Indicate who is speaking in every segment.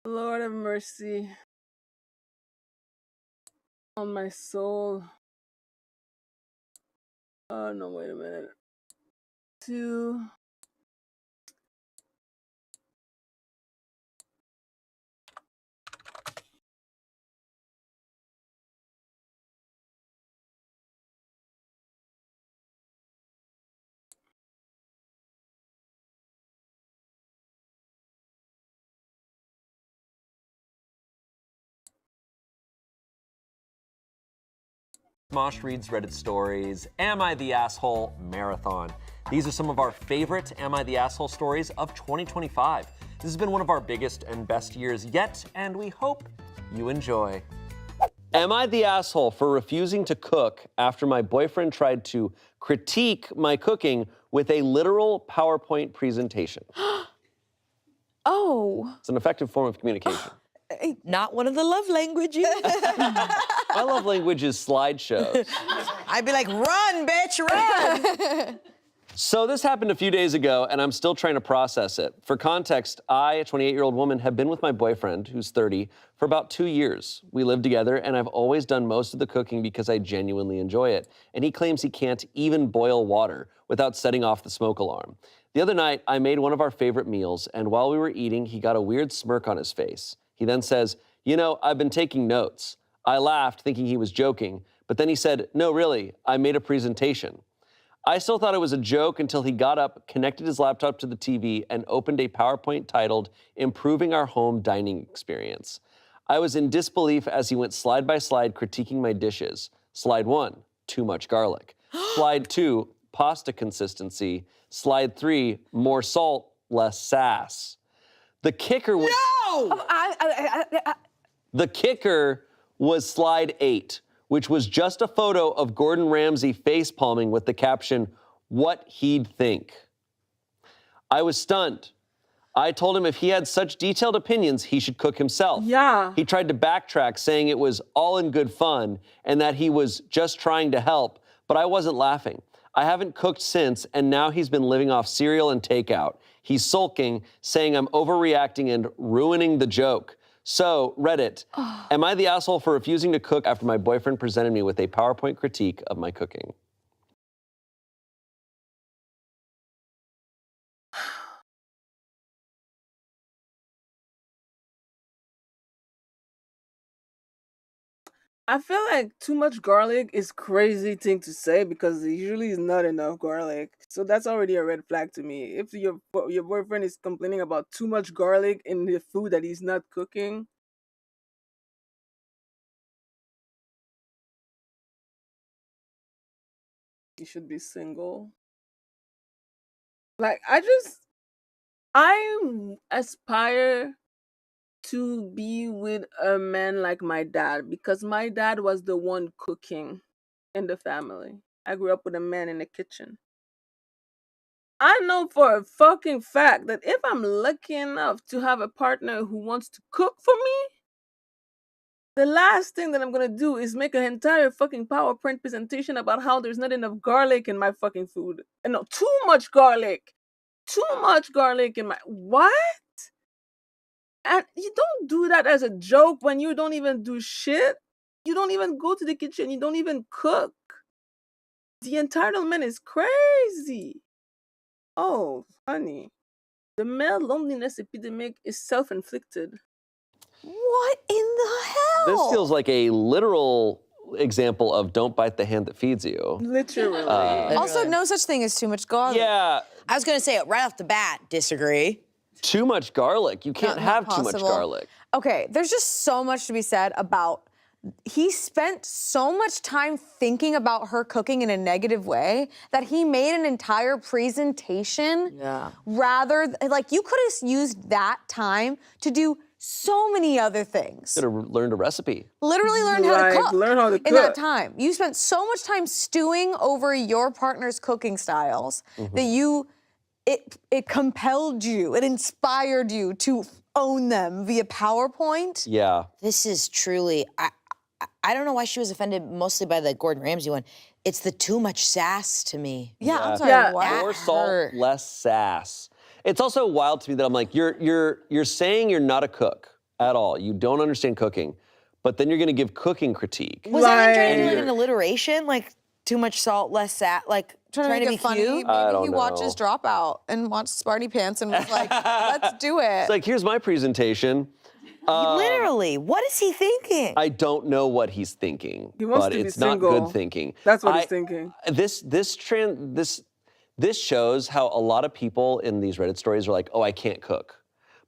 Speaker 1: Lord have mercy on my soul. Oh no, wait a minute. 2.
Speaker 2: Mosh reads Reddit stories, Am I the Asshole Marathon. These are some of our favorite Am I the Asshole stories of 2025. This has been one of our biggest and best years yet, and we hope you enjoy. Am I the asshole for refusing to cook after my boyfriend tried to critique my cooking with a literal PowerPoint presentation?
Speaker 3: Oh.
Speaker 2: It's an effective form of communication.
Speaker 4: Not one of the love languages.
Speaker 2: My love language is slideshows.
Speaker 4: I'd be like, run, bitch, run.
Speaker 2: So this happened a few days ago, and I'm still trying to process it. For context, I, a 28-year-old woman, have been with my boyfriend, who's 30, for about 2 years. We live together, and I've always done most of the cooking because I genuinely enjoy it. And he claims he can't even boil water without setting off the smoke alarm. The other night, I made one of our favorite meals, and while we were eating, he got a weird smirk on his face. He then says, "You know, I've been taking notes." I laughed, thinking he was joking, but then he said, "No, really, I made a presentation." I still thought it was a joke until he got up, connected his laptop to the TV, and opened a PowerPoint titled, Improving Our Home Dining Experience. I was in disbelief as he went slide by slide critiquing my dishes. Slide 1, too much garlic. Slide 2, pasta consistency. Slide 3, more salt, less sass. The kicker was...
Speaker 4: No!
Speaker 2: The kicker was slide 8, which was just a photo of Gordon Ramsay facepalming with the caption, "What he'd think." I was stunned. I told him if he had such detailed opinions, he should cook himself.
Speaker 1: Yeah.
Speaker 2: He tried to backtrack, saying it was all in good fun and that he was just trying to help, but I wasn't laughing. I haven't cooked since, and now he's been living off cereal and takeout. He's sulking, saying I'm overreacting and ruining the joke. So, Reddit, am I the asshole for refusing to cook after my boyfriend presented me with a PowerPoint critique of my cooking?
Speaker 1: I feel like too much garlic is crazy thing to say because there usually is not enough garlic. So that's already a red flag to me. If your boyfriend is complaining about too much garlic in the food that he's not cooking, he should be single. Like I aspire to be with a man like my dad because my dad was the one cooking in the family. I grew up with a man in the kitchen. I know for a fucking fact that if I'm lucky enough to have a partner who wants to cook for me, the last thing that I'm gonna do is make an entire fucking PowerPoint presentation about how there's not enough garlic in my fucking food. And no, too much garlic. Too much garlic in my what? And you don't do that as a joke when you don't even do shit. You don't even go to the kitchen. You don't even cook. The entitlement is crazy. Oh, honey. The male loneliness epidemic is self-inflicted.
Speaker 4: What in the hell?
Speaker 2: This feels like a literal example of don't bite the hand that feeds you.
Speaker 1: Literally.
Speaker 3: Also, no such thing as too much garlic.
Speaker 2: Yeah,
Speaker 4: I was gonna say it right off the bat, disagree.
Speaker 2: too much garlic. You can't
Speaker 3: Not
Speaker 2: have too much
Speaker 3: possible.
Speaker 2: garlic.
Speaker 3: Okay, there's just so much to be said about he spent so much time thinking about her cooking in a negative way that he made an entire presentation rather, like you could have used that time to do so many other things.
Speaker 2: Could have learned a recipe.
Speaker 3: Literally learn how to cook.
Speaker 1: Learn how to
Speaker 3: in that
Speaker 1: cook.
Speaker 3: time. You spent so much time stewing over your partner's cooking styles that it compelled you, it inspired you to own them via PowerPoint.
Speaker 2: Yeah.
Speaker 4: This is truly, I don't know why she was offended mostly by the Gordon Ramsay one. It's the too much sass to me.
Speaker 3: Yeah, I'm sorry,
Speaker 1: Yeah.
Speaker 3: what?
Speaker 2: More salt,
Speaker 4: hurt.
Speaker 2: less sass. It's also wild to me that I'm like, you're saying you're not a cook, at all. You don't understand cooking, but then you're gonna give cooking critique.
Speaker 4: Was that him trying to do
Speaker 2: Like-
Speaker 4: like an alliteration? Like too much salt, less sat, like trying to be
Speaker 3: funny.
Speaker 4: cute?
Speaker 2: I
Speaker 3: Maybe
Speaker 2: don't
Speaker 3: he
Speaker 2: know.
Speaker 3: watches Dropout and watched Sparty Pants and was like, let's do it.
Speaker 2: It's like, here's my presentation.
Speaker 4: Literally, what is he thinking?
Speaker 2: I don't know what he's thinking,
Speaker 1: He wants
Speaker 2: but
Speaker 1: to be
Speaker 2: it's not
Speaker 1: single.
Speaker 2: good thinking.
Speaker 1: That's what he's thinking.
Speaker 2: This shows how a lot of people in these Reddit stories are like, oh, I can't cook.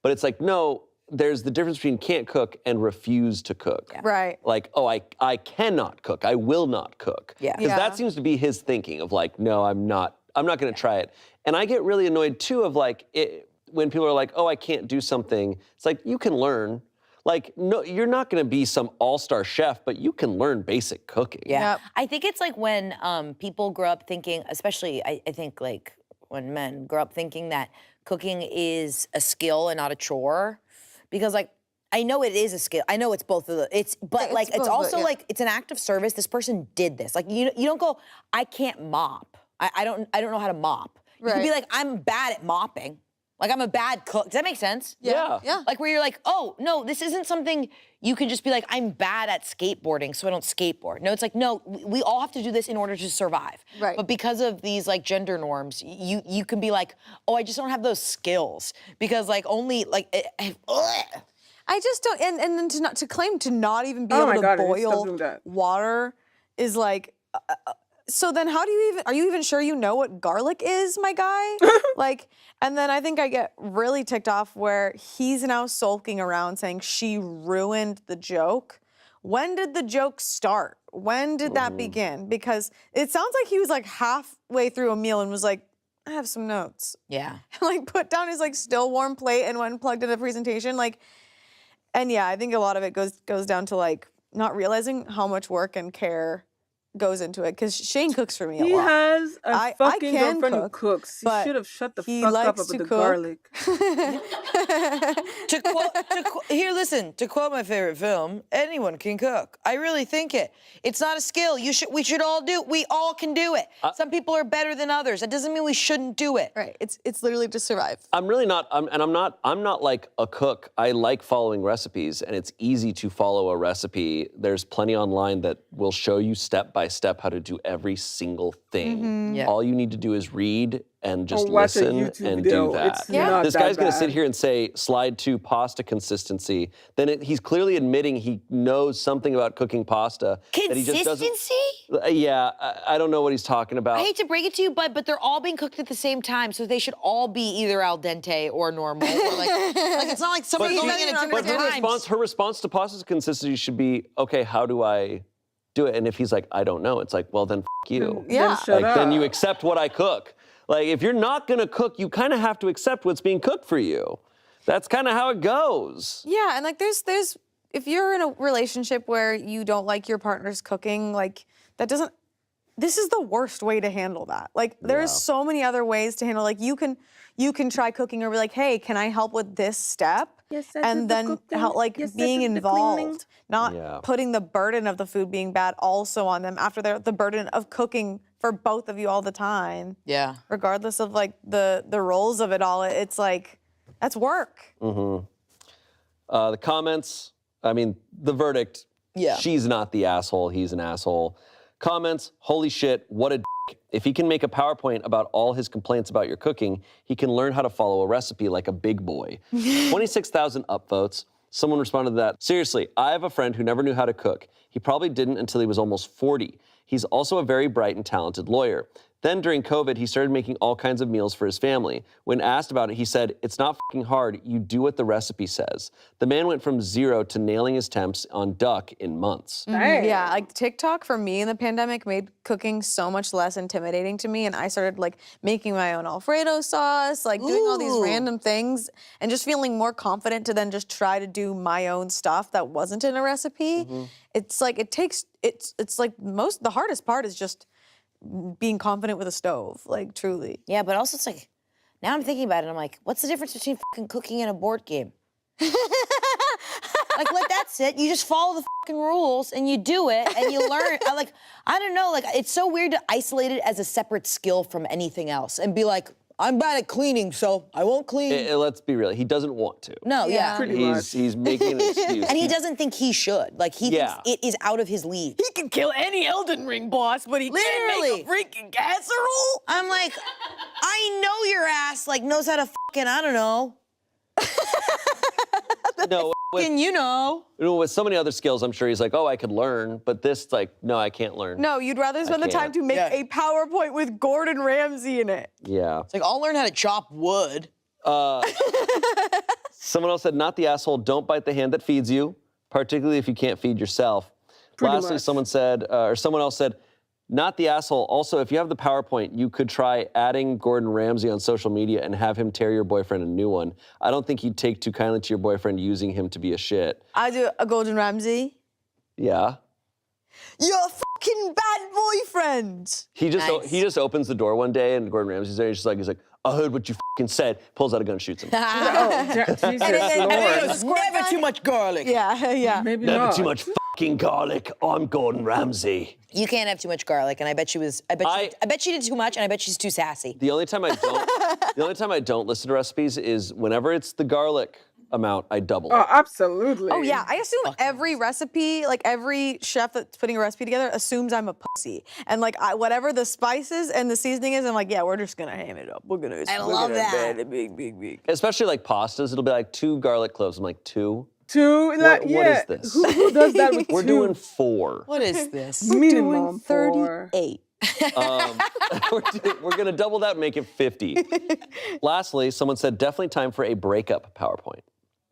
Speaker 2: But it's like, no, there's the difference between can't cook and refuse to cook.
Speaker 3: Right.
Speaker 2: Like, oh, I cannot cook. I will not cook.
Speaker 4: Yeah.
Speaker 2: Because that seems to be his thinking of like, no, I'm not gonna try it. And I get really annoyed too of like, when people are like, oh, I can't do something. It's like, you can learn. Like, no, you're not gonna be some all-star chef, but you can learn basic cooking.
Speaker 4: Yeah.
Speaker 3: Yep.
Speaker 4: I think it's like when people grow up thinking, especially I think like when men grow up thinking that cooking is a skill and not a chore. Because like, I know it is a skill. I know it's both of the, but like, it's
Speaker 3: both,
Speaker 4: also
Speaker 3: yeah.
Speaker 4: like, it's an act of service. This person did this. Like, you don't go, I can't mop. I don't know how to mop. You could be
Speaker 3: Right.
Speaker 4: like, I'm bad at mopping. Like, I'm a bad cook. Does that make sense?
Speaker 2: Yeah.
Speaker 3: Yeah.
Speaker 4: Like where you're like, oh, no, this isn't something you can just be like, I'm bad at skateboarding, so I don't skateboard. No, it's like, no, we all have to do this in order to survive.
Speaker 3: Right.
Speaker 4: But because of these like gender norms, you can be like, oh, I just don't have those skills. Because like only like,
Speaker 3: I just don't, and then to claim to not even be
Speaker 1: Oh
Speaker 3: able
Speaker 1: my
Speaker 3: to
Speaker 1: God, I need to stop
Speaker 3: boil
Speaker 1: doing that.
Speaker 3: water is like, so then how do you even, are you even sure you know what garlic is, my guy? Like, and then I think I get really ticked off where he's now sulking around saying she ruined the joke. When did the joke start? When did that begin? Because it sounds like he was like halfway through a meal and was like, I have some notes.
Speaker 4: yeah.
Speaker 3: Like put down his like still warm plate and went and plugged in the presentation. Like, and yeah, I think a lot of it goes down to like not realizing how much work and care goes into it. Because Shane cooks for me a
Speaker 1: He
Speaker 3: lot.
Speaker 1: has a
Speaker 3: I
Speaker 1: fucking
Speaker 3: can
Speaker 1: girlfriend who
Speaker 3: cook,
Speaker 1: cooks. He
Speaker 3: but
Speaker 1: should have shut the
Speaker 3: he
Speaker 1: fuck up
Speaker 3: likes
Speaker 1: about
Speaker 3: to
Speaker 1: the
Speaker 3: cook.
Speaker 1: garlic.
Speaker 4: To quote my favorite film, anyone can cook. I really think it. It's not a skill. We should all do it. We all can do it. Some people are better than others. That doesn't mean we shouldn't do it.
Speaker 3: Right. It's literally to survive.
Speaker 2: I'm really not, I'm not like a cook. I like following recipes, and it's easy to follow a recipe. There's plenty online that will show you step by step how to do every single thing.
Speaker 4: Yeah.
Speaker 2: All you need to do is read and just
Speaker 1: Or watch a
Speaker 2: listen
Speaker 1: YouTube
Speaker 2: and
Speaker 1: video.
Speaker 2: do that.
Speaker 1: It's not
Speaker 2: This
Speaker 1: that
Speaker 2: guy's gonna
Speaker 1: bad.
Speaker 2: sit here and say, slide to pasta consistency. Then he's clearly admitting he knows something about cooking pasta. That he just doesn't.
Speaker 4: Consistency?
Speaker 2: Yeah, I don't know what he's talking about.
Speaker 4: I hate to break it to you, but they're all being cooked at the same time, so they should all be either al dente or normal. Or like it's not like someone's
Speaker 3: she-
Speaker 4: going in at
Speaker 3: but
Speaker 4: different times.
Speaker 2: her response to pasta consistency should be, okay, how do I do it? And if he's like, I don't know, it's like, well, then f you.
Speaker 3: Yeah.
Speaker 1: Then shut up.
Speaker 2: Then you accept what I cook. Like, if you're not gonna cook, you kind of have to accept what's being cooked for you. That's kind of how it goes.
Speaker 3: Yeah, and like there's if you're in a relationship where you don't like your partner's cooking, like this is the worst way to handle that. Like there's so many other ways to handle, like you can try cooking or be like, hey, can I help with this step?
Speaker 1: Yes, I
Speaker 3: And
Speaker 1: did the
Speaker 3: then
Speaker 1: cooking.
Speaker 3: help, like
Speaker 1: Yes, I
Speaker 3: being
Speaker 1: did the cleaning.
Speaker 3: involved, not
Speaker 2: Yeah.
Speaker 3: putting the burden of the food being bad also on them after the burden of cooking for both of you all the time.
Speaker 4: Yeah.
Speaker 3: Regardless of like the roles of it all, it's like that's work.
Speaker 2: The comments, I mean, the verdict,
Speaker 4: Yeah.
Speaker 2: she's not the asshole, he's an asshole. Comments, holy shit, what a dick. If he can make a PowerPoint about all his complaints about your cooking, he can learn how to follow a recipe like a big boy. 26,000 upvotes. Someone responded to that. Seriously, I have a friend who never knew how to cook. He probably didn't until he was almost 40. He's also a very bright and talented lawyer. Then during COVID, he started making all kinds of meals for his family. When asked about it, he said, it's not fucking hard, you do what the recipe says. The man went from 0 to nailing his temps on duck in months.
Speaker 1: Dang.
Speaker 3: Yeah, like TikTok for me in the pandemic made cooking so much less intimidating to me, and I started like making my own Alfredo sauce, like doing all these
Speaker 4: Ooh.
Speaker 3: random things, and just feeling more confident to then just try to do my own stuff that wasn't in a recipe. It's like it's like the hardest part is just being confident with a stove, like truly.
Speaker 4: Yeah, but also it's like, now I'm thinking about it, I'm like, what's the difference between fucking cooking and a board game? Like, let that sit. You just follow the fucking rules and you do it and you learn. I don't know, like, it's so weird to isolate it as a separate skill from anything else and be like, I'm bad at cleaning, so I won't clean.
Speaker 2: Let's be real. He doesn't want to.
Speaker 4: No, yeah.
Speaker 1: Pretty much.
Speaker 2: He's making an excuse.
Speaker 4: And he doesn't think he should. Like, he thinks
Speaker 2: Yeah.
Speaker 4: it is out of his league.
Speaker 3: He can kill any Elden Ring boss, but he can't make a freaking casserole.
Speaker 4: I'm like, I know your ass, like, knows how to fucking, I don't know.
Speaker 2: No, with so many other skills, I'm sure he's like, oh, I could learn. But this, like, no, I can't learn.
Speaker 3: No, you'd rather spend the time to make a PowerPoint with Gordon Ramsay in it.
Speaker 2: Yeah.
Speaker 4: It's like, I'll learn how to chop wood.
Speaker 2: Someone else said, not the asshole, don't bite the hand that feeds you, particularly if you can't feed yourself. Lastly,
Speaker 1: much.
Speaker 2: someone else said, not the asshole. Also, if you have the PowerPoint, you could try adding Gordon Ramsay on social media and have him tear your boyfriend a new one. I don't think he'd take too kindly to your boyfriend using him to be a shit.
Speaker 3: I do a Gordon Ramsay.
Speaker 2: Yeah.
Speaker 3: You're a fucking bad boyfriend.
Speaker 2: He just opens the door one day and Gordon Ramsay's there. He's like, I heard what you fucking said. Pulls out a gun and shoots him.
Speaker 1: Jesus Lord.
Speaker 4: Never too much garlic.
Speaker 3: Yeah.
Speaker 1: Maybe
Speaker 2: Never
Speaker 1: not.
Speaker 2: too much fucking garlic. I'm Gordon Ramsay.
Speaker 4: You can't have too much garlic, and I bet she did too much, and I bet she's too sassy.
Speaker 2: The only time I don't listen to recipes is whenever it's the garlic amount, I double
Speaker 1: Oh,
Speaker 2: it.
Speaker 1: absolutely.
Speaker 3: Oh yeah, I assume every recipe, like every chef that's putting a recipe together assumes I'm a pussy. And like whatever the spices and the seasoning is, I'm like, yeah, we're just gonna ham it up. We're gonna
Speaker 4: love that.
Speaker 3: Big.
Speaker 2: Especially like pastas, it'll be like 2 garlic cloves. I'm like, 2?
Speaker 1: Two, like,
Speaker 2: What
Speaker 1: yeah.
Speaker 2: is this?
Speaker 1: Who does that with
Speaker 2: We're
Speaker 1: two?
Speaker 2: doing 4.
Speaker 4: What is this?
Speaker 1: Minimum
Speaker 3: 38.
Speaker 2: We're gonna double that and make it 50. Lastly, someone said, definitely time for a breakup PowerPoint.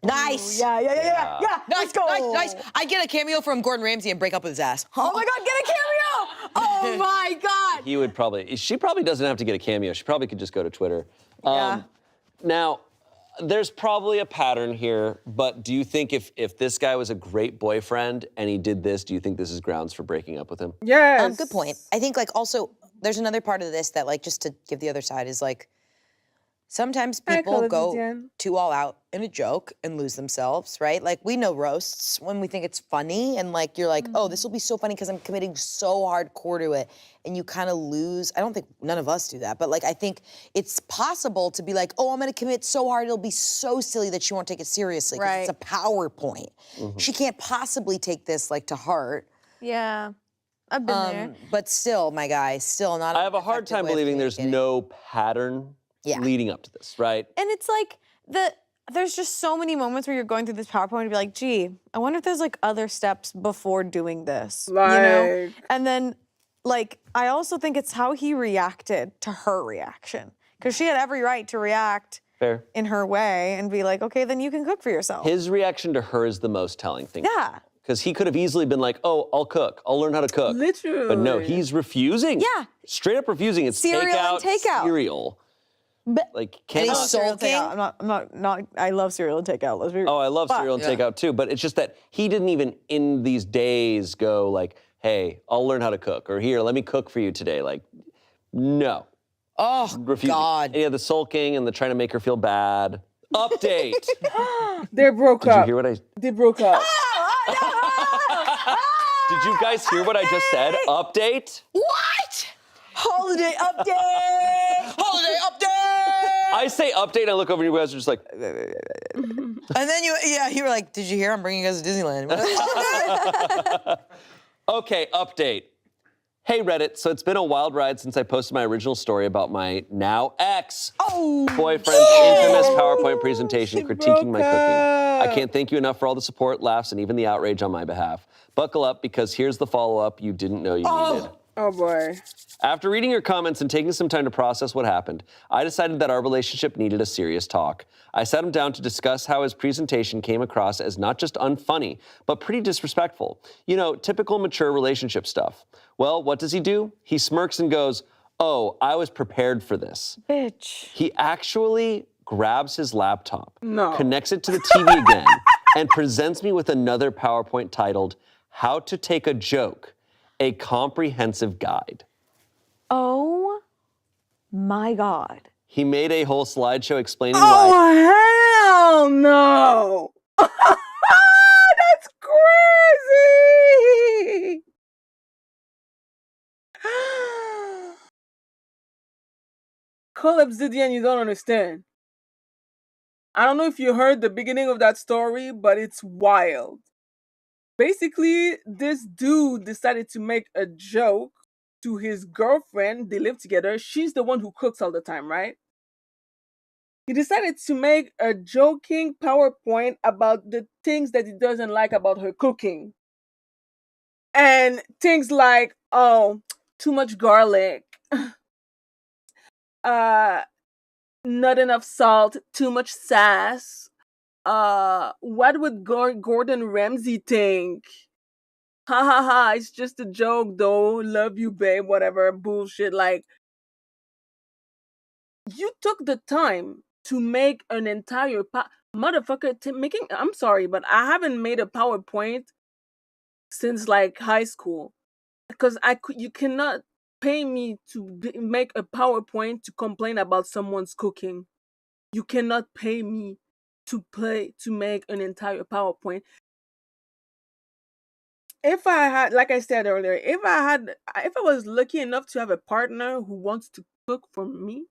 Speaker 4: Nice.
Speaker 3: Yeah.
Speaker 4: Nice,
Speaker 3: Let's go.
Speaker 4: nice. I get a cameo from Gordon Ramsay and break up with his ass.
Speaker 3: Oh my God, get a cameo! Oh my God.
Speaker 2: She probably doesn't have to get a cameo. She probably could just go to Twitter.
Speaker 3: Yeah.
Speaker 2: Now, there's probably a pattern here, but do you think if this guy was a great boyfriend and he did this, do you think this is grounds for breaking up with him?
Speaker 1: Yes.
Speaker 4: Good point. I think like also there's another part of this that like just to give the other side is like sometimes people go too all out in a joke and lose themselves, right? Like we know roasts when we think it's funny and like you're like, oh, this will be so funny because I'm committing so hardcore to it. And you kind of lose. I don't think none of us do that, but like I think it's possible to be like, oh, I'm gonna commit so hard, it'll be so silly that she won't take it seriously. Right. It's a PowerPoint. She can't possibly take this like to heart.
Speaker 3: Yeah. I've been there.
Speaker 4: But still, my guy, still not.
Speaker 2: I have a hard time believing there's no pattern leading up to this, right?
Speaker 3: And it's like there's just so many moments where you're going through this PowerPoint and be like, gee, I wonder if there's like other steps before doing this, you know? And then like, I also think it's how he reacted to her reaction. Because she had every right to react in her way and be like, okay, then you can cook for yourself.
Speaker 2: His reaction to her is the most telling thing.
Speaker 3: Yeah.
Speaker 2: Because he could have easily been like, oh, I'll cook. I'll learn how to cook.
Speaker 1: Literally.
Speaker 2: But no, he's refusing.
Speaker 3: Yeah.
Speaker 2: Straight up refusing. It's
Speaker 3: Cereal and takeout.
Speaker 2: Cereal.
Speaker 3: But
Speaker 2: like,
Speaker 3: I love cereal and takeout. Let's be real.
Speaker 2: Oh, I love cereal and takeout too. But it's just that he didn't even in these days go like, hey, I'll learn how to cook. Or here, let me cook for you today. Like, no.
Speaker 4: Oh,
Speaker 2: refusing.
Speaker 4: God.
Speaker 2: Yeah, the sulking and the trying to make her feel bad. Update.
Speaker 1: They broke up.
Speaker 2: Did you hear what
Speaker 1: They broke up.
Speaker 2: Did you guys hear what I just said? Update?
Speaker 4: What?
Speaker 3: Holiday update!
Speaker 4: Holiday update!
Speaker 2: I say update, and I look over and you guys are just like...
Speaker 4: And then you were like, did you hear I'm bringing you guys to Disneyland?
Speaker 2: Okay, update. Hey Reddit, so it's been a wild ride since I posted my original story about my now ex-boyfriend's infamous PowerPoint presentation critiquing my cooking. I can't thank you enough for all the support, laughs, and even the outrage on my behalf. Buckle up, because here's the follow-up you didn't know you needed.
Speaker 1: Oh boy.
Speaker 2: After reading your comments and taking some time to process what happened, I decided that our relationship needed a serious talk. I sat him down to discuss how his presentation came across as not just unfunny, but pretty disrespectful. You know, typical mature relationship stuff. Well, what does he do? He smirks and goes, oh, I was prepared for this.
Speaker 3: Bitch.
Speaker 2: He actually grabs his laptop,
Speaker 1: No.
Speaker 2: connects it to the TV again, and presents me with another PowerPoint titled, How to Take a Joke, a Comprehensive Guide.
Speaker 3: Oh my God.
Speaker 2: He made a whole slideshow explaining why.
Speaker 1: Oh, hell no. That's crazy. whole obsidian you don't understand. I don't know if you heard the beginning of that story, but it's wild. Basically, this dude decided to make a joke to his girlfriend. They live together. She's the one who cooks all the time, right? He decided to make a joking PowerPoint about the things that he doesn't like about her cooking. And things like, oh, too much garlic, uh, not enough salt, too much sass. What would Gordon Ramsay think? Ha ha ha, it's just a joke though. Love you, babe, whatever bullshit. Like, you took the time to make an entire motherfucker making. I'm sorry, but I haven't made a PowerPoint since like high school because you cannot pay me to make a PowerPoint to complain about someone's cooking. You cannot pay me to make an entire PowerPoint. If I had, like I said earlier, if I was lucky enough to have a partner who wants to cook for me,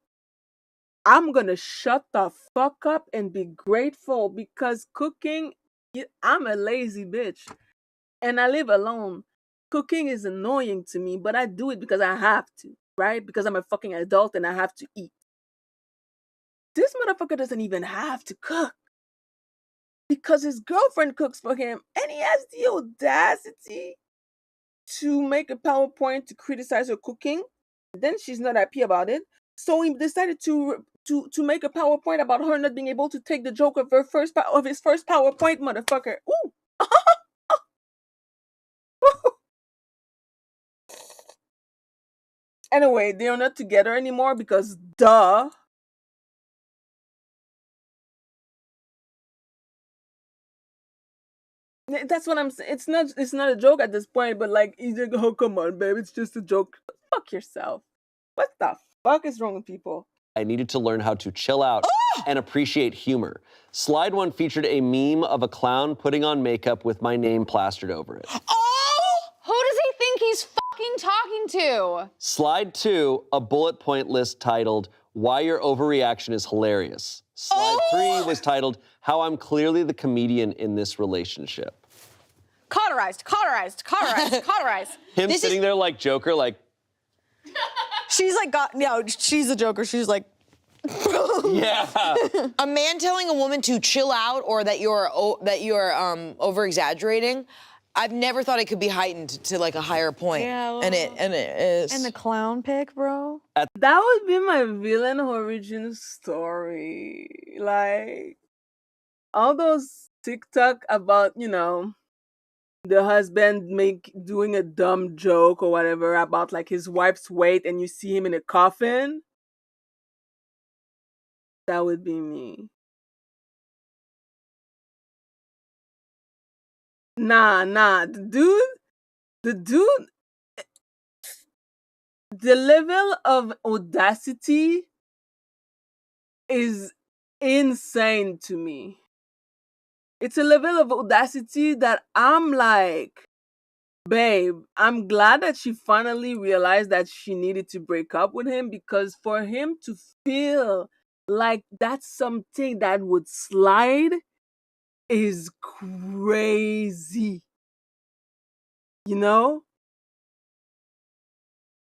Speaker 1: I'm gonna shut the fuck up and be grateful because cooking, I'm a lazy bitch and I live alone. Cooking is annoying to me, but I do it because I have to, right? Because I'm a fucking adult and I have to eat. This motherfucker doesn't even have to cook because his girlfriend cooks for him and he has the audacity to make a PowerPoint to criticize her cooking. Then she's not happy about it. So he decided to make a PowerPoint about her not being able to take the joke of his first PowerPoint, motherfucker. Ooh. Anyway, they are not together anymore because duh. That's what I'm saying. It's not a joke at this point, but like he's like, oh come on, babe, it's just a joke. Fuck yourself. What the fuck is wrong with people?
Speaker 2: I needed to learn how to chill out and appreciate humor. Slide 1 featured a meme of a clown putting on makeup with my name plastered over it.
Speaker 3: Oh! Who does he think he's fucking talking to?
Speaker 2: Slide 2, a bullet point list titled, Why Your Overreaction is Hilarious. Slide 3 was titled, How I'm Clearly the Comedian in This Relationship.
Speaker 3: Cauterized.
Speaker 2: Him sitting there like Joker, like,
Speaker 3: She's like, she's a Joker. She's like,
Speaker 2: yeah.
Speaker 4: A man telling a woman to chill out or that you're over exaggerating, I've never thought it could be heightened to like a higher point.
Speaker 3: Yeah, well,
Speaker 4: and it is.
Speaker 3: and the clown pick, bro.
Speaker 1: That would be my villain origin story. Like all those TikTok about, the husband doing a dumb joke or whatever about like his wife's weight and you see him in a coffin. That would be me. Nah, the dude, the level of audacity is insane to me. It's a level of audacity that I'm like, babe, I'm glad that she finally realized that she needed to break up with him because for him to feel like that's something that would slide is crazy. You know?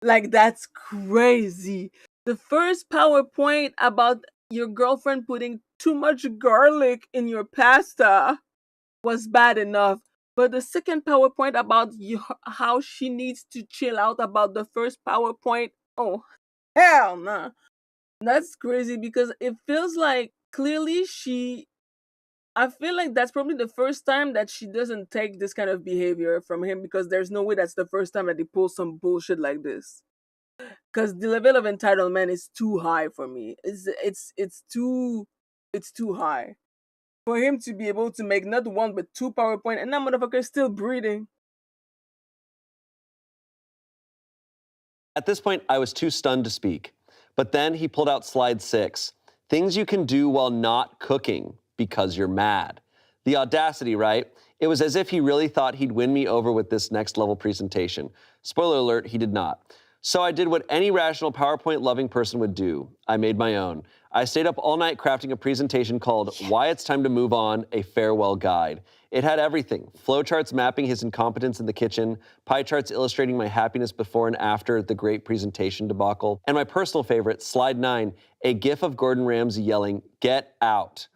Speaker 1: Like, that's crazy. The first PowerPoint about your girlfriend putting too much garlic in your pasta was bad enough. But the second PowerPoint about how she needs to chill out about the first PowerPoint, oh, hell nah. That's crazy because it feels like clearly I feel like that's probably the first time that she doesn't take this kind of behavior from him because there's no way that's the first time that he pulls some bullshit like this. Because the level of entitlement is too high for me. It's too high for him to be able to make not one but two PowerPoint, and that motherfucker is still breathing.
Speaker 2: At this point, I was too stunned to speak. But then he pulled out slide 6. Things you can do while not cooking because you're mad. The audacity, right? It was as if he really thought he'd win me over with this next level presentation. Spoiler alert, he did not. So I did what any rational PowerPoint-loving person would do. I made my own. I stayed up all night crafting a presentation called Why It's Time to Move On, a Farewell Guide. It had everything. Flowcharts mapping his incompetence in the kitchen, pie charts illustrating my happiness before and after the great presentation debacle, and my personal favorite, slide 9, a gif of Gordon Ramsay yelling, "Get out."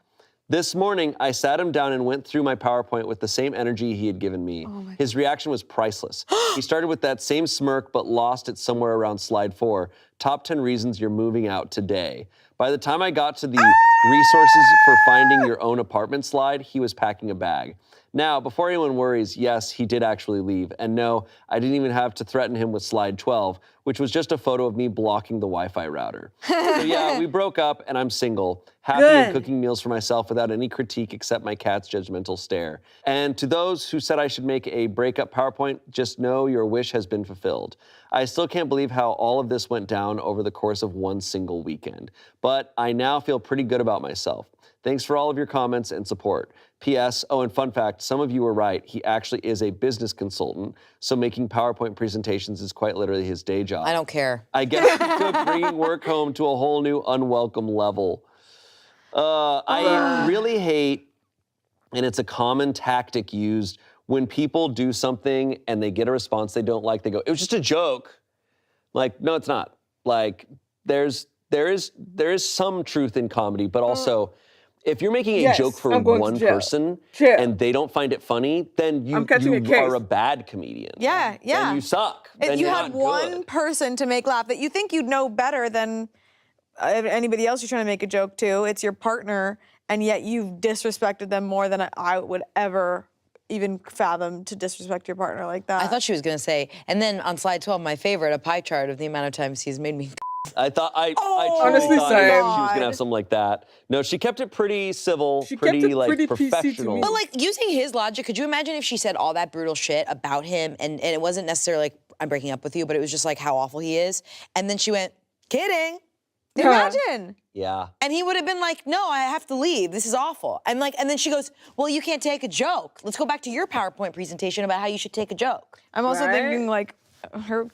Speaker 2: This morning, I sat him down and went through my PowerPoint with the same energy he had given me. His reaction was priceless. He started with that same smirk, but lost it somewhere around slide 4. Top 10 reasons you're moving out today. By the time I got to the resources for finding your own apartment slide, he was packing a bag. Now, before anyone worries, yes, he did actually leave. And no, I didn't even have to threaten him with slide 12, which was just a photo of me blocking the Wi-Fi router. So yeah, we broke up and I'm single, happy and cooking meals for myself without any critique except my cat's judgmental stare. And to those who said I should make a breakup PowerPoint, just know your wish has been fulfilled. I still can't believe how all of this went down over the course of one single weekend. But I now feel pretty good about myself. Thanks for all of your comments and support. P.S. Oh, and fun fact, some of you were right. He actually is a business consultant, so making PowerPoint presentations is quite literally his day job.
Speaker 4: I don't care.
Speaker 2: I guess he took bringing work home to a whole new unwelcome level. I really hate, and it's a common tactic used when people do something and they get a response they don't like, they go, "It was just a joke." Like, no, it's not. Like, there is some truth in comedy, but also, if you're making a joke for one person and they don't find it funny, then you are a bad comedian.
Speaker 3: Yeah.
Speaker 2: Then you suck. Then
Speaker 3: you
Speaker 2: you're
Speaker 3: had
Speaker 2: not
Speaker 3: one
Speaker 2: good.
Speaker 3: person to make laugh that you think you'd know better than anybody else you're trying to make a joke to. It's your partner, and yet you've disrespected them more than I would ever even fathom to disrespect your partner like that.
Speaker 4: I thought she was gonna say, and then on slide 12, my favorite, a pie chart of the amount of times he's made me.
Speaker 2: I thought I
Speaker 1: Honestly,
Speaker 2: thought
Speaker 1: same.
Speaker 2: she was gonna have something like that. No, she kept it pretty civil,
Speaker 1: She
Speaker 2: pretty
Speaker 1: kept it
Speaker 2: like
Speaker 1: pretty PC to me.
Speaker 2: professional.
Speaker 4: But like using his logic, could you imagine if she said all that brutal shit about him and it wasn't necessarily like, I'm breaking up with you, but it was just like how awful he is. And then she went, kidding.
Speaker 3: Imagine.
Speaker 2: Yeah.
Speaker 4: And he would have been like, no, I have to leave. This is awful. And then she goes, well, you can't take a joke. Let's go back to your PowerPoint presentation about how you should take a joke.
Speaker 3: I'm also
Speaker 1: Right?
Speaker 3: thinking like her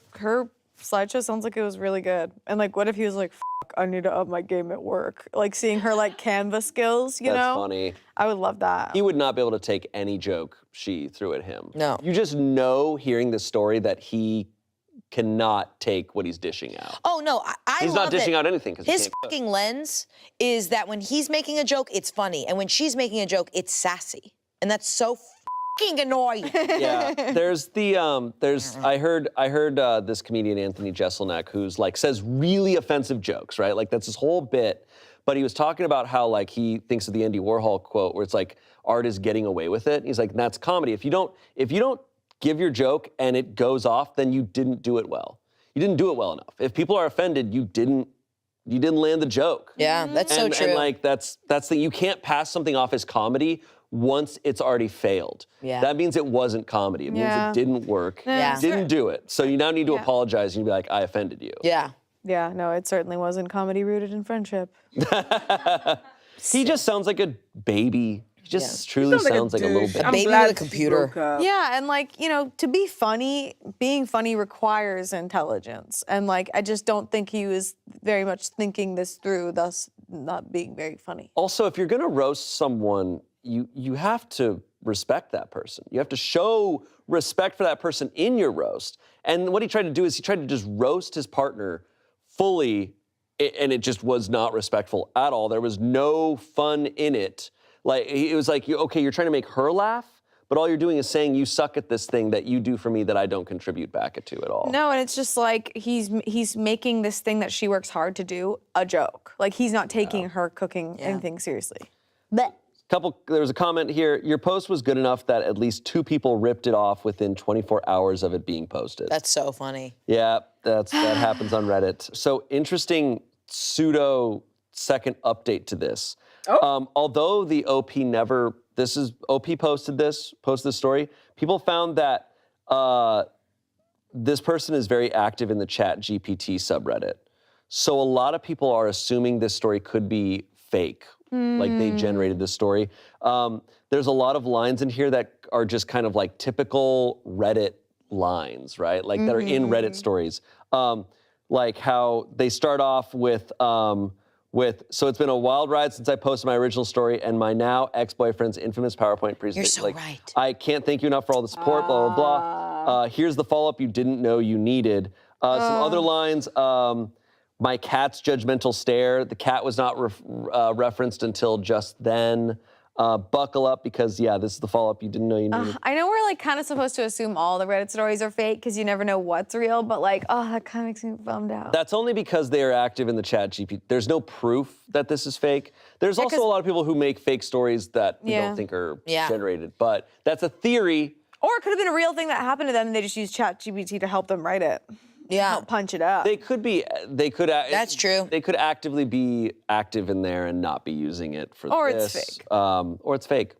Speaker 3: slideshow sounds like it was really good. And like, what if he was like, "Fuck, I need to up my game at work." Like seeing her like Canva skills, you know?
Speaker 2: That's funny.
Speaker 3: I would love that.
Speaker 2: He would not be able to take any joke she threw at him.
Speaker 4: No.
Speaker 2: You just know, hearing this story, that he cannot take what he's dishing out.
Speaker 4: Oh, no, I
Speaker 2: He's
Speaker 4: love
Speaker 2: not dishing
Speaker 4: that
Speaker 2: out anything because
Speaker 4: his
Speaker 2: he can't cook.
Speaker 4: fucking lens is that when he's making a joke, it's funny. And when she's making a joke, it's sassy. And that's so fucking annoying.
Speaker 2: Yeah, I heard this comedian Anthony Jeselnik who's like says really offensive jokes, right? Like that's his whole bit. But he was talking about how like he thinks of the Andy Warhol quote where it's like art is getting away with it. He's like, that's comedy. If you don't give your joke and it goes off, then you didn't do it well. You didn't do it well enough. If people are offended, you didn't land the joke.
Speaker 4: Yeah, that's so true.
Speaker 2: And like that's you can't pass something off as comedy once it's already failed.
Speaker 4: Yeah.
Speaker 2: That means it wasn't comedy. It means it didn't work.
Speaker 4: Yeah.
Speaker 2: You didn't do it. So you now need to apologize and you be like, I offended you.
Speaker 4: Yeah.
Speaker 3: Yeah, no, it certainly wasn't comedy rooted in friendship.
Speaker 2: He just sounds like a baby. He just truly sounds like a little
Speaker 1: douche.
Speaker 2: baby.
Speaker 1: I'm
Speaker 4: baby
Speaker 1: glad
Speaker 4: with a
Speaker 1: she
Speaker 4: computer.
Speaker 1: broke up.
Speaker 3: Yeah, and like, you know, to be funny, being funny requires intelligence. And like, I just don't think he was very much thinking this through, thus not being very funny.
Speaker 2: Also, if you're gonna roast someone, you have to respect that person. You have to show respect for that person in your roast. And what he tried to do is he tried to just roast his partner fully, and it just was not respectful at all. There was no fun in it. Like, it was like, okay, you're trying to make her laugh, but all you're doing is saying you suck at this thing that you do for me that I don't contribute back to at all.
Speaker 3: No, and it's just like he's making this thing that she works hard to do a joke. Like he's not taking her cooking anything seriously.
Speaker 4: But
Speaker 2: There was a comment here. Your post was good enough that at least 2 people ripped it off within 24 hours of it being posted.
Speaker 4: that's so funny.
Speaker 2: Yeah, that happens on Reddit. So interesting pseudo second update to this. Although the OP OP posted this story, people found that this person is very active in the Chat GPT subreddit. So a lot of people are assuming this story could be fake, like they generated this story. There's a lot of lines in here that are just kind of like typical Reddit lines, right? Like that are in Reddit stories. Like how they start off with, so it's been a wild ride since I posted my original story and my now ex-boyfriend's infamous PowerPoint presentation.
Speaker 4: You're so right.
Speaker 2: I can't thank you enough for all the support, blah, blah, blah. Here's the follow-up you didn't know you needed. Some other lines, my cat's judgmental stare. The cat was not referenced until just then. Buckle up because, yeah, this is the follow-up you didn't know you needed.
Speaker 3: I know we're like kind of supposed to assume all the Reddit stories are fake because you never know what's real, but like, that kind of makes me bummed out.
Speaker 2: That's only because they are active in the chat GPT. There's no proof that this is fake. There's also a lot of people who make fake stories that we don't think are generated, but that's a theory.
Speaker 3: Or it could have been a real thing that happened to them and they just used chat GPT to help them write it.
Speaker 4: Yeah.
Speaker 3: Help punch it up.
Speaker 2: They could be,
Speaker 4: That's true.
Speaker 2: They could actively be active in there and not be using it for
Speaker 3: Or
Speaker 2: this.
Speaker 3: it's fake.
Speaker 2: Or it's fake.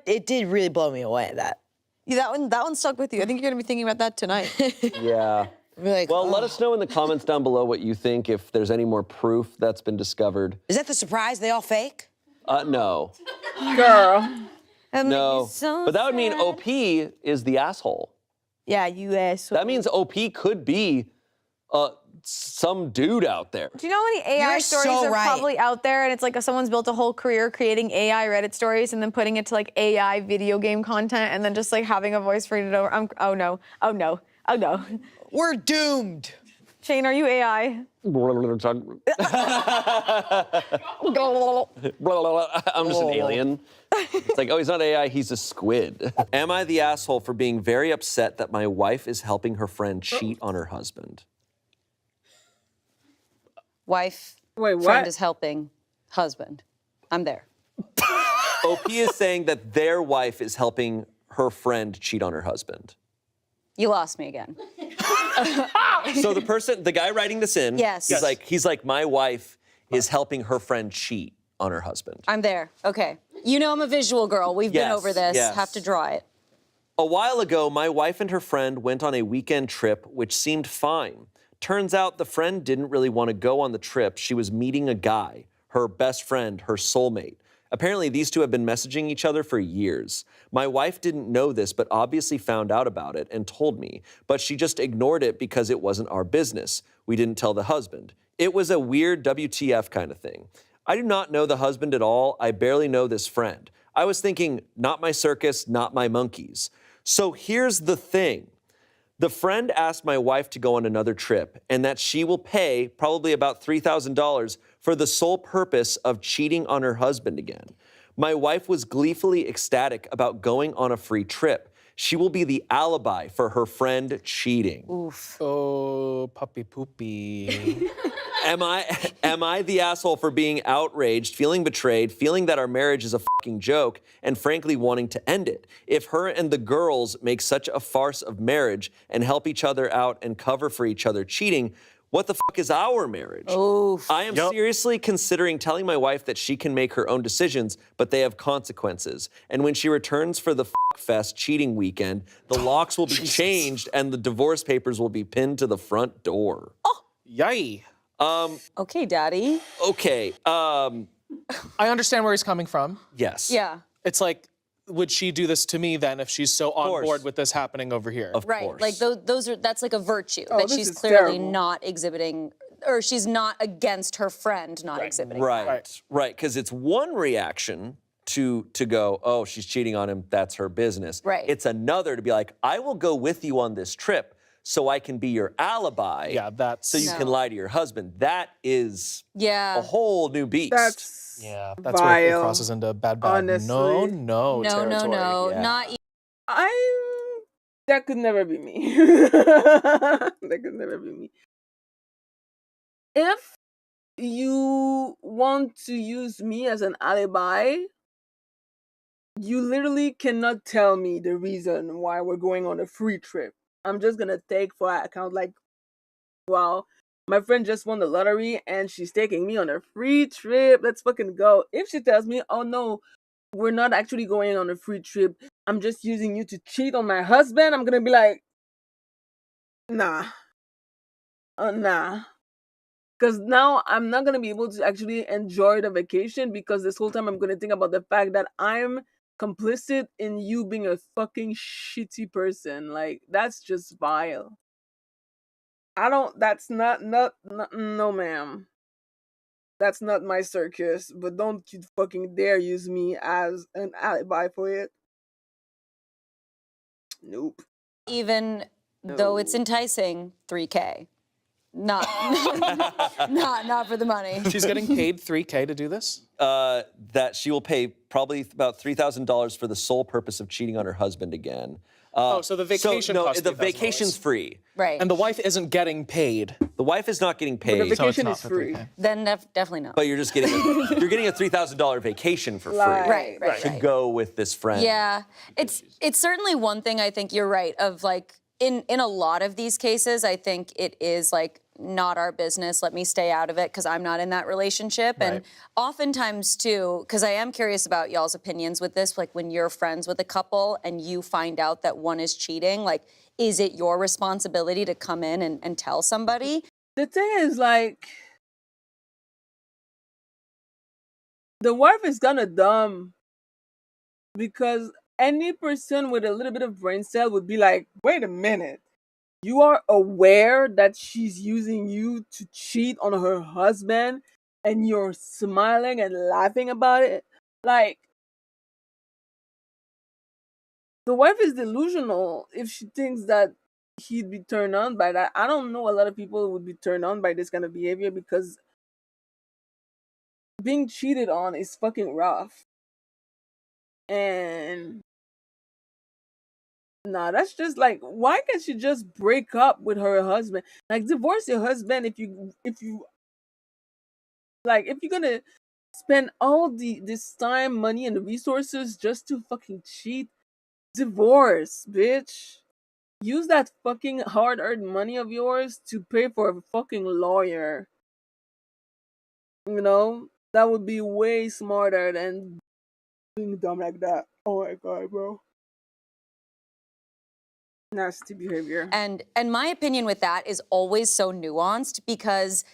Speaker 4: It did really blow me away, that.
Speaker 3: Yeah, that one stuck with you. I think you're gonna be thinking about that tonight.
Speaker 2: Yeah.
Speaker 4: Like,
Speaker 2: Well, let us know in the comments down below what you think, if there's any more proof that's been discovered.
Speaker 4: Is that the surprise? They all fake?
Speaker 2: No.
Speaker 1: Girl.
Speaker 2: No. But that would mean OP is the asshole.
Speaker 3: Yeah, you asshole.
Speaker 2: That means OP could be some dude out there.
Speaker 3: Do you know how many AI
Speaker 4: You're
Speaker 3: stories
Speaker 4: so
Speaker 3: are
Speaker 4: right.
Speaker 3: probably out there and it's like someone's built a whole career creating AI Reddit stories and then putting it to like AI video game content and then just like having a voice read it over. Oh no.
Speaker 4: We're doomed.
Speaker 3: Shane, are you AI?
Speaker 2: I'm just an alien. It's like, oh, he's not AI, he's a squid. Am I the asshole for being very upset that my wife is helping her friend cheat on her husband?
Speaker 5: Wife,
Speaker 1: Wait,
Speaker 5: friend
Speaker 1: what?
Speaker 5: is helping, husband. I'm there.
Speaker 2: OP is saying that their wife is helping her friend cheat on her husband.
Speaker 5: You lost me again.
Speaker 2: So the guy writing this in,
Speaker 5: Yes.
Speaker 2: he's like, my wife is helping her friend cheat on her husband.
Speaker 5: I'm there. Okay. You know I'm a visual girl. We've been
Speaker 2: Yes,
Speaker 5: over this.
Speaker 2: yes.
Speaker 5: Have to draw it.
Speaker 2: A while ago, my wife and her friend went on a weekend trip, which seemed fine. Turns out the friend didn't really want to go on the trip. She was meeting a guy, her best friend, her soulmate. Apparently, these two have been messaging each other for years. My wife didn't know this, but obviously found out about it and told me. But she just ignored it because it wasn't our business. We didn't tell the husband. It was a weird WTF kind of thing. I do not know the husband at all. I barely know this friend. I was thinking, not my circus, not my monkeys. So here's the thing. The friend asked my wife to go on another trip and that she will pay probably about $3,000 for the sole purpose of cheating on her husband again. My wife was gleefully ecstatic about going on a free trip. She will be the alibi for her friend cheating.
Speaker 5: Oof.
Speaker 6: Oh, puppy poopy.
Speaker 2: Am I the asshole for being outraged, feeling betrayed, feeling that our marriage is a fucking joke, and frankly wanting to end it? If her and the girls make such a farce of marriage and help each other out and cover for each other cheating, what the fuck is our marriage?
Speaker 5: Oof.
Speaker 2: I am seriously considering telling my wife that she can make her own decisions, but they have consequences. And when she returns for the fuck fest cheating weekend, the locks will be changed and the divorce papers will be pinned to the front door.
Speaker 6: Yay.
Speaker 5: Okay, Daddy.
Speaker 2: Okay,
Speaker 6: I understand where he's coming from.
Speaker 2: yes.
Speaker 5: Yeah.
Speaker 6: It's like, would she do this to me then if she's so on
Speaker 2: course.
Speaker 6: board with this happening over here?
Speaker 2: Of
Speaker 5: Right.
Speaker 2: course.
Speaker 5: Like those are that's like a virtue
Speaker 1: Oh,
Speaker 5: that
Speaker 1: this
Speaker 5: she's
Speaker 1: is
Speaker 5: clearly
Speaker 1: terrible.
Speaker 5: not exhibiting, or she's not against her friend not exhibiting.
Speaker 2: Right, because it's one reaction to go, oh, she's cheating on him, that's her business.
Speaker 5: Right.
Speaker 2: It's another to be like, I will go with you on this trip so I can be your alibi.
Speaker 6: Yeah, that's...
Speaker 2: So you can lie to your husband. That is
Speaker 5: Yeah.
Speaker 2: a whole new beast.
Speaker 1: That's
Speaker 6: That's where it
Speaker 1: vile.
Speaker 6: crosses into bad,
Speaker 1: Honestly.
Speaker 6: no
Speaker 5: No,
Speaker 6: territory.
Speaker 5: no.
Speaker 2: yeah.
Speaker 5: Not
Speaker 1: that could never be me. That could never be me. If you want to use me as an alibi, you literally cannot tell me the reason why we're going on a free trip. I'm just gonna take for account like, wow, my friend just won the lottery and she's taking me on a free trip. Let's fucking go. If she tells me, oh no, we're not actually going on a free trip, I'm just using you to cheat on my husband, I'm gonna be like, nah. Nah. Because now I'm not gonna be able to actually enjoy the vacation because this whole time I'm gonna think about the fact that I'm complicit in you being a fucking shitty person. Like, that's just vile. I don't, that's not, no ma'am. That's not my circus, but don't you fucking dare use me as an alibi for it. Nope.
Speaker 5: Even though it's enticing, $3K. Not, not for the money.
Speaker 6: She's getting paid $3K to do this?
Speaker 2: That she will pay probably about $3,000 for the sole purpose of cheating on her husband again.
Speaker 6: So the vacation
Speaker 2: no,
Speaker 6: costs
Speaker 2: the
Speaker 6: $3,000.
Speaker 2: vacation's free.
Speaker 5: Right.
Speaker 6: And the wife isn't getting paid.
Speaker 2: The wife is not getting
Speaker 1: The
Speaker 2: paid,
Speaker 1: vacation
Speaker 6: not
Speaker 1: is
Speaker 6: for
Speaker 1: free.
Speaker 6: 3K.
Speaker 5: Then definitely not.
Speaker 2: but you're just getting you're getting a $3,000 vacation for free
Speaker 1: Right,
Speaker 2: to go with this friend.
Speaker 5: Yeah, it's certainly one thing. I think you're right. Of like in a lot of these cases, I think it is like not our business. Let me stay out of it because I'm not in that relationship.
Speaker 6: Right.
Speaker 5: And oftentimes too, because I am curious about y'all's opinions with this. Like when you're friends with a couple and you find out that one is cheating, like is it your responsibility to come in and tell somebody?
Speaker 1: The thing is, like, the wife is kind of dumb because any person with a little bit of brain cell would be like, wait a minute. You are aware that she's using you to cheat on her husband and you're smiling and laughing about it? Like, the wife is delusional if she thinks that he'd be turned on by that. I don't know a lot of people would be turned on by this kind of behavior because being cheated on is fucking rough. And nah, that's just like, why can't she just break up with her husband? Like, divorce your husband if you like, if you're gonna spend all this time, money, and resources just to fucking cheat. Divorce, bitch. Use that fucking hard-earned money of yours to pay for a fucking lawyer. You know? That would be way smarter than being dumb like that. Oh my god, bro. Nasty behavior.
Speaker 5: And my opinion with that is always so nuanced because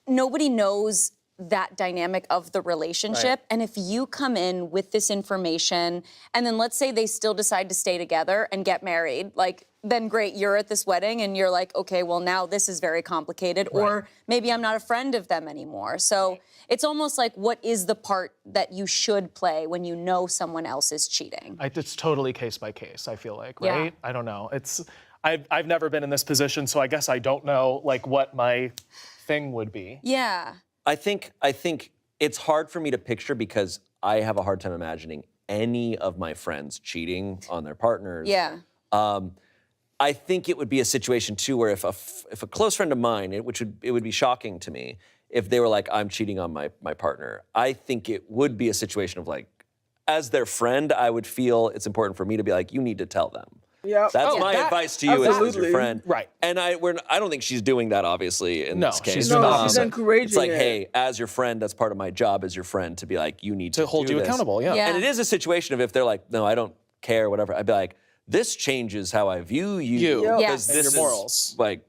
Speaker 5: nobody knows that dynamic of the relationship.
Speaker 6: Right.
Speaker 5: And if you come in with this information and then let's say they still decide to stay together and get married, like then great, you're at this wedding and you're like, okay, well now this is very complicated, or maybe I'm not a friend of them anymore. So it's almost like, what is the part that you should play when you know someone else is cheating?
Speaker 6: It's totally case by case, I feel like,
Speaker 5: Yeah.
Speaker 6: right? I don't know. I've never been in this position, so I guess I don't know like what my thing would be.
Speaker 5: Yeah.
Speaker 2: I think it's hard for me to picture because I have a hard time imagining any of my friends cheating on their partners.
Speaker 5: Yeah.
Speaker 2: I think it would be a situation too where if a close friend of mine, it would be shocking to me if they were like, I'm cheating on my partner. I think it would be a situation of like, as their friend, I would feel it's important for me to be like, you need to tell them.
Speaker 1: Yeah.
Speaker 2: That's my advice to you as your
Speaker 1: absolutely.
Speaker 2: friend.
Speaker 6: Right.
Speaker 2: And I don't think she's doing that, obviously, in
Speaker 6: No,
Speaker 2: this case.
Speaker 6: she's
Speaker 1: No,
Speaker 6: not.
Speaker 1: she's encouraging
Speaker 2: It's like,
Speaker 1: it.
Speaker 2: hey, as your friend, that's part of my job as your friend to be like, you need to
Speaker 6: hold
Speaker 2: do
Speaker 6: you
Speaker 2: this.
Speaker 6: accountable, yeah.
Speaker 5: Yeah.
Speaker 2: And it is a situation of if they're like, no, I don't care, whatever. I'd be like, this changes how I view you.
Speaker 6: Yep.
Speaker 5: Yes.
Speaker 2: Because
Speaker 5: And
Speaker 2: this
Speaker 6: your
Speaker 2: is
Speaker 6: morals.
Speaker 2: like,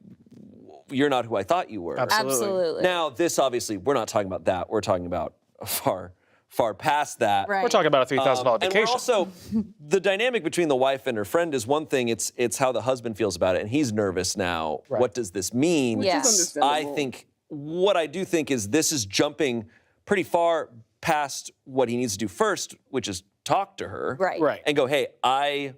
Speaker 2: you're not who I thought you were.
Speaker 5: Absolutely.
Speaker 2: Now, this obviously, we're not talking about that. We're talking about far past that.
Speaker 5: Right.
Speaker 6: We're talking about a $3,000
Speaker 2: And
Speaker 6: vacation.
Speaker 2: we're also, the dynamic between the wife and her friend is one thing, it's how the husband feels about it, and he's nervous now.
Speaker 6: Right.
Speaker 2: What does this mean?
Speaker 5: Yeah.
Speaker 1: Which is understandable.
Speaker 2: I think, what I do think is this is jumping pretty far past what he needs to do first, which is talk to her.
Speaker 5: Right.
Speaker 6: Right.
Speaker 2: And go, hey, I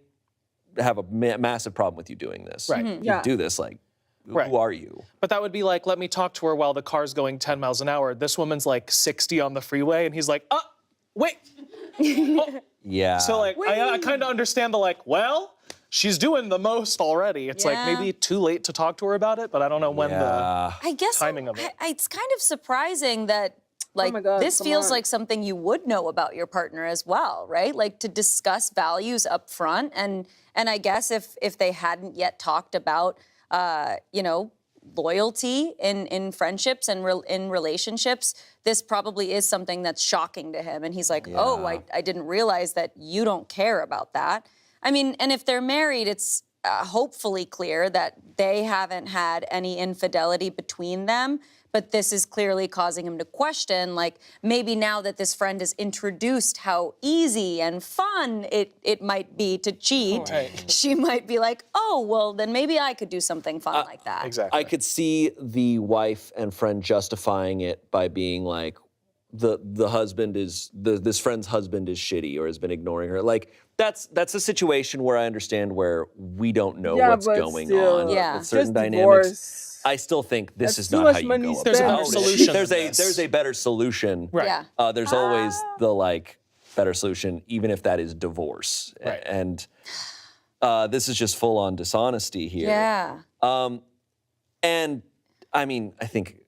Speaker 2: have a massive problem with you doing this.
Speaker 6: Right.
Speaker 2: You
Speaker 1: Yeah.
Speaker 2: do this, like,
Speaker 6: Right.
Speaker 2: who are you?
Speaker 6: But that would be like, let me talk to her while the car's going 10 miles an hour. This woman's like 60 on the freeway, and he's like, wait.
Speaker 2: Yeah.
Speaker 6: So like, I kind of understand the like, well, she's doing the most already. It's like
Speaker 5: Yeah.
Speaker 6: maybe too late to talk to her about it, but I don't know when
Speaker 2: yeah.
Speaker 5: I guess
Speaker 6: timing of it.
Speaker 5: it's kind of surprising that like
Speaker 1: my God,
Speaker 5: this
Speaker 1: come
Speaker 5: feels
Speaker 1: on.
Speaker 5: like something you would know about your partner as well, right? Like to discuss values up front, and I guess if they hadn't yet talked about loyalty in friendships and in relationships, this probably is something that's shocking to him, and he's like, oh, I didn't realize that you don't care about that. I mean, and if they're married, it's hopefully clear that they haven't had any infidelity between them. but this is clearly causing him to question, like, maybe now that this friend has introduced how easy and fun it might be to cheat, she might be like, oh, well, then maybe I could do something fun like that.
Speaker 6: Exactly.
Speaker 2: I could see the wife and friend justifying it by being like, the husband is, this friend's husband is shitty or has been ignoring her. Like, that's a situation where I understand where we don't know what's going on with certain dynamics. I still think this is not how you go about it.
Speaker 6: There's a better solution.
Speaker 2: There's a better solution.
Speaker 6: Right.
Speaker 5: Yeah.
Speaker 2: There's always the like better solution, even if that is divorce.
Speaker 6: Right.
Speaker 2: And this is just full on dishonesty here.
Speaker 5: Yeah.
Speaker 2: And I mean, I think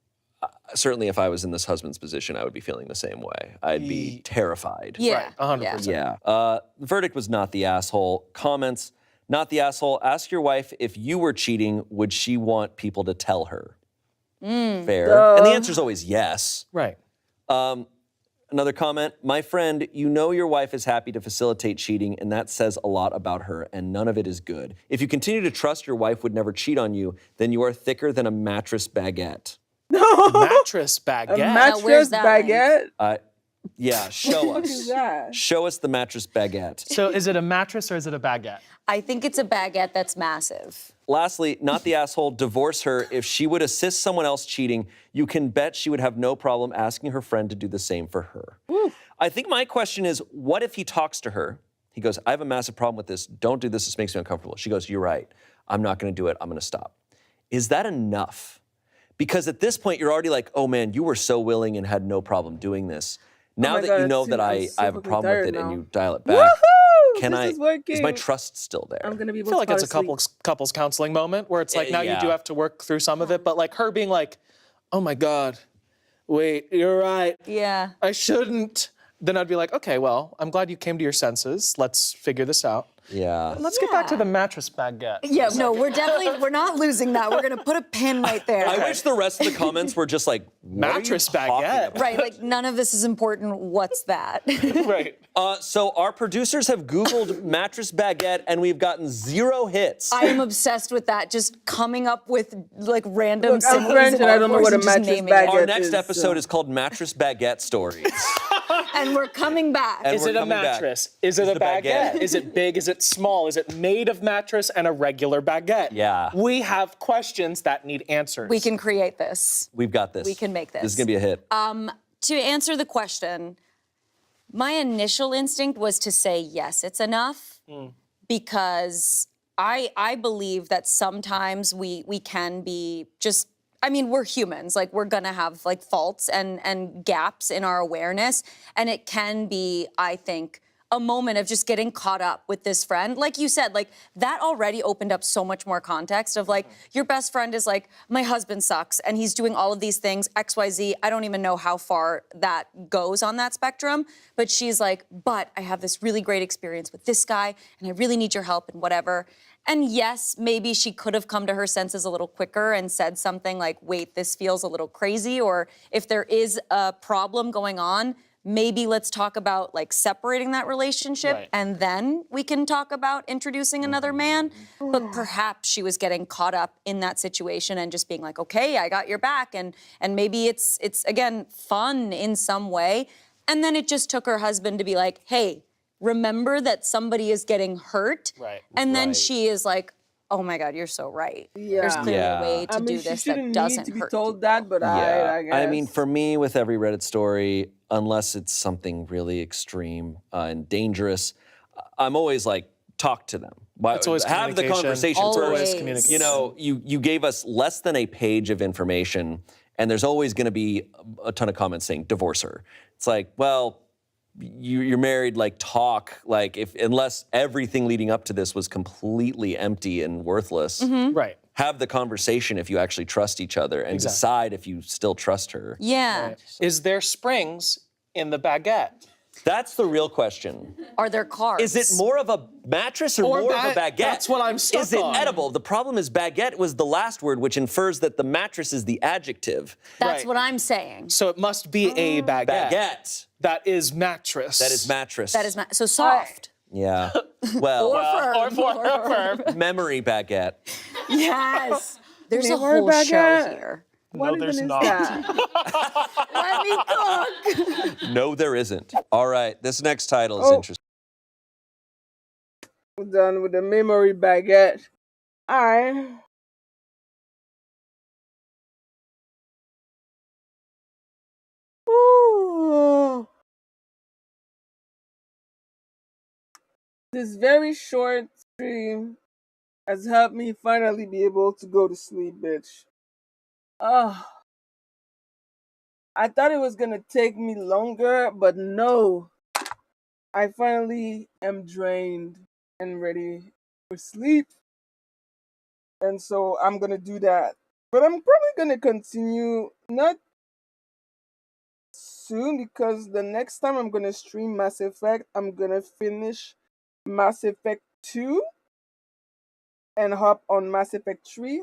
Speaker 2: certainly if I was in this husband's position, I would be feeling the same way. I'd be terrified.
Speaker 5: Yeah.
Speaker 6: Right, 100%.
Speaker 2: Yeah. The verdict was not the asshole. Comments, not the asshole. Ask your wife if you were cheating, would she want people to tell her? Fair. And the answer is always yes.
Speaker 6: Right.
Speaker 2: Another comment, my friend, you know your wife is happy to facilitate cheating, and that says a lot about her, and none of it is good. If you continue to trust your wife would never cheat on you, then you are thicker than a mattress baguette.
Speaker 6: Mattress baguette.
Speaker 1: Mattress baguette?
Speaker 2: Yeah, show
Speaker 1: What is
Speaker 2: us.
Speaker 1: that?
Speaker 2: Show us the mattress baguette.
Speaker 6: So is it a mattress or is it a baguette?
Speaker 5: I think it's a baguette that's massive.
Speaker 2: Lastly, not the asshole, divorce her. If she would assist someone else cheating, you can bet she would have no problem asking her friend to do the same for her. I think my question is, what if he talks to her? He goes, I have a massive problem with this. Don't do this. This makes me uncomfortable. She goes, you're right. I'm not going to do it. I'm going to stop. Is that enough? Because at this point, you're already like, oh man, you were so willing and had no problem doing this. Now that you know that I have a problem with it and you dial it back, is my trust still there?
Speaker 1: I'm gonna be able
Speaker 6: I feel like
Speaker 1: to
Speaker 6: it's a couples counseling moment where it's like now you do have to work through some of it, but like her being like, oh my God, wait, you're right.
Speaker 5: Yeah.
Speaker 6: I shouldn't. Then I'd be like, okay, well, I'm glad you came to your senses. Let's figure this out.
Speaker 2: Yeah.
Speaker 6: Let's get back to the mattress baguette.
Speaker 5: Yeah, no, we're not losing that. We're gonna put a pin right there.
Speaker 2: I wish the rest of the comments were just like,
Speaker 6: Mattress baguette.
Speaker 5: Right, like none of this is important. What's that?
Speaker 6: Right.
Speaker 2: So our producers have Googled mattress baguette and we've gotten 0 hits.
Speaker 5: I am obsessed with that. Just coming up with like random
Speaker 1: Look, I'm
Speaker 5: symbols
Speaker 1: French
Speaker 5: and
Speaker 1: and I don't know what a
Speaker 5: just
Speaker 1: mattress
Speaker 5: naming it.
Speaker 1: baguette
Speaker 2: Our next
Speaker 1: is,
Speaker 2: episode is called Mattress Baguette Stories.
Speaker 5: And we're coming back.
Speaker 2: And
Speaker 6: Is
Speaker 2: we're
Speaker 6: it a
Speaker 2: coming back.
Speaker 6: mattress? Is it a
Speaker 2: the
Speaker 6: baguette?
Speaker 2: baguette.
Speaker 6: Is it big? Is it small? Is it made of mattress and a regular baguette?
Speaker 2: Yeah.
Speaker 6: We have questions that need answers.
Speaker 5: We can create this.
Speaker 2: We've got this.
Speaker 5: We can make this.
Speaker 2: This is going to be a hit.
Speaker 5: To answer the question, my initial instinct was to say yes, it's enough, because I believe that sometimes we can be just, I mean, we're humans, like we're gonna have like faults and gaps in our awareness, and it can be, I think, a moment of just getting caught up with this friend. Like you said, like that already opened up so much more context of like, your best friend is like, my husband sucks and he's doing all of these things, XYZ. I don't even know how far that goes on that spectrum. But she's like, but I have this really great experience with this guy and I really need your help and whatever. And yes, maybe she could have come to her senses a little quicker and said something like, wait, this feels a little crazy. Or if there is a problem going on, maybe let's talk about like separating that relationship and then we can talk about introducing another man. But perhaps she was getting caught up in that situation and just being like, okay, I got your back. And maybe it's again, fun in some way. And then it just took her husband to be like, hey, remember that somebody is getting hurt.
Speaker 6: Right.
Speaker 5: And then she is like, oh my God, you're so right. There's clearly a way to do this that doesn't
Speaker 1: need to be
Speaker 5: hurt
Speaker 1: told
Speaker 5: people.
Speaker 1: that, but I guess.
Speaker 2: I mean, for me, with every Reddit story, unless it's something really extreme and dangerous, I'm always like, talk to them.
Speaker 6: It's always
Speaker 2: have the
Speaker 6: communication.
Speaker 2: conversation
Speaker 5: Always.
Speaker 2: first.
Speaker 6: Communication.
Speaker 2: You know, you gave us less than a page of information, and there's always going to be a ton of comments saying divorce her. It's like, well, you're married, like talk, like unless everything leading up to this was completely empty and worthless.
Speaker 6: Right.
Speaker 2: Have the conversation if you actually trust each other and decide if you still trust her.
Speaker 5: Yeah.
Speaker 6: Right. Is there springs in the baguette?
Speaker 2: That's the real question.
Speaker 5: Are there carbs?
Speaker 2: Is it more of a mattress or more of a baguette?
Speaker 6: That's what I'm stuck
Speaker 2: Is it
Speaker 6: on.
Speaker 2: edible? The problem is baguette was the last word, which infers that the mattress is the adjective.
Speaker 5: That's
Speaker 6: Right.
Speaker 5: what I'm saying.
Speaker 6: So it must be a baguette.
Speaker 2: Baguette.
Speaker 6: That is mattress.
Speaker 2: That is mattress.
Speaker 5: That is not so soft.
Speaker 2: Yeah. Well,
Speaker 5: Or firm.
Speaker 6: Firm.
Speaker 2: memory baguette.
Speaker 5: Yes. There's a
Speaker 1: Memory
Speaker 5: whole show
Speaker 1: baguette.
Speaker 5: here.
Speaker 1: What
Speaker 6: No,
Speaker 1: even
Speaker 6: there's
Speaker 1: is
Speaker 6: not.
Speaker 1: that?
Speaker 3: Let me cook.
Speaker 2: No, there isn't. All right, this next title is
Speaker 1: Oh.
Speaker 2: interesting.
Speaker 1: We're done with the memory baguette. Alright. Ooh. This very short stream has helped me finally be able to go to sleep, bitch. Oh, I thought it was gonna take me longer, but no. I finally am drained and ready for sleep. And so I'm gonna do that. But I'm probably gonna continue not soon because the next time I'm gonna stream Mass Effect, I'm gonna finish Mass Effect 2 and hop on Mass Effect 3.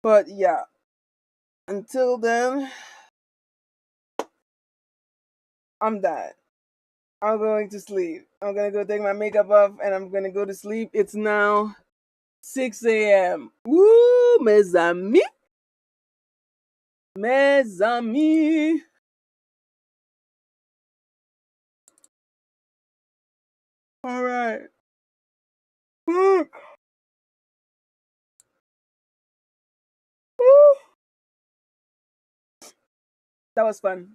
Speaker 1: But yeah, until then, I'm done. I'm going to sleep. I'm gonna go take my makeup off and I'm gonna go to sleep. It's now 6 a.m. Woo, mes amis. Mes amis. All right. Woo. That was fun.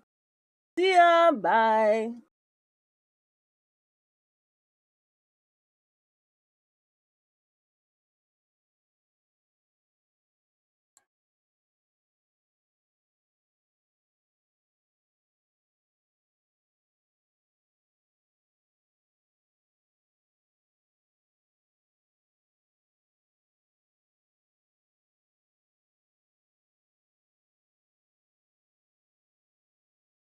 Speaker 1: See ya. Bye.